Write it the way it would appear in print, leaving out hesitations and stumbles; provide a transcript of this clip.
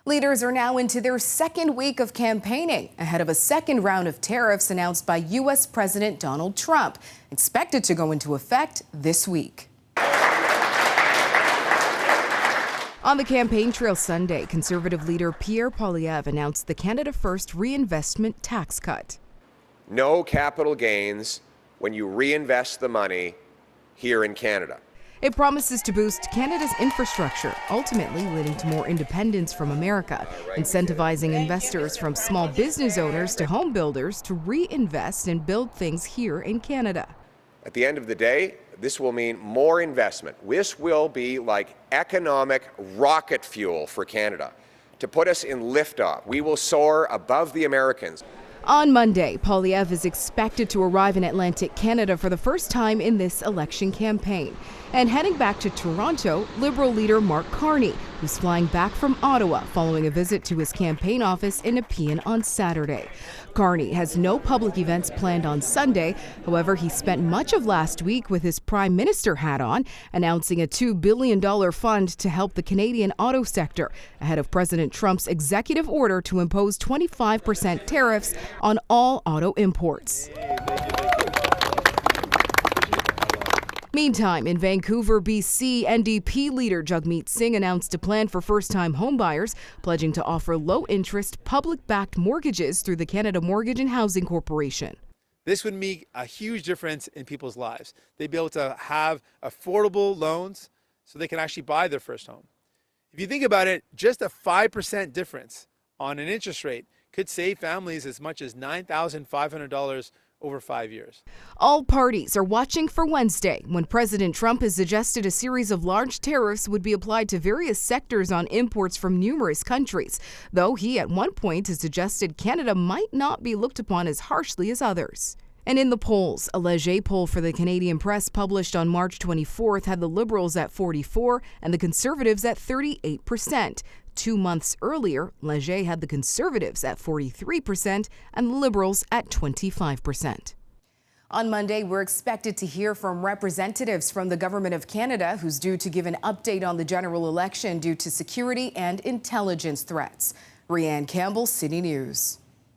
Leaders are now into their second week of campaigning ahead of a second round of tariffs announced by U.S. President Donald Trump, expected to go into effect this week. On the campaign trail Sunday, Conservative leader Pierre Poilievre announced the Canada First reinvestment tax cut. No capital gains when you reinvest the money here in Canada. It promises to boost Canada's infrastructure, ultimately leading to more independence from America, incentivizing investors from small business owners to home builders to reinvest and build things here in Canada. At the end of the day, this will mean more investment. This will be like economic rocket fuel for Canada to put us in liftoff. We will soar above the Americans. On Monday, Poilievre is expected to arrive in Atlantic Canada for the first time in this election campaign. And heading back to Toronto, Liberal leader Mark Carney, who's flying back from Ottawa following a visit to his campaign office in Nepean on Saturday. Carney has no public events planned on Sunday. However, he spent much of last week with his Prime Minister hat on, announcing a $2 billion fund to help the Canadian auto sector ahead of President Trump's executive order to impose 25% tariffs on all auto imports. Meantime, in Vancouver, BC, NDP leader Jagmeet Singh announced a plan for first-time homebuyers, pledging to offer low-interest, public-backed mortgages through the Canada Mortgage and Housing Corporation. This would make a huge difference in people's lives. They'd be able to have affordable loans so they can actually buy their first home. If you think about it, just a 5% difference on an interest rate could save families as much as $9,500 over 5 years. All parties are watching for Wednesday, when President Trump has suggested a series of large tariffs would be applied to various sectors on imports from numerous countries, though he at one point has suggested Canada might not be looked upon as harshly as others. And in the polls, a Leger poll for the Canadian Press published on March 24th had the Liberals at 44% and the Conservatives at 38%. 2 months earlier, Leger had the Conservatives at 43% and the Liberals at 25%. On Monday, we're expected to hear from representatives from the Government of Canada, who's due to give an update on the general election due to security and intelligence threats. Rhianne Campbell, City News.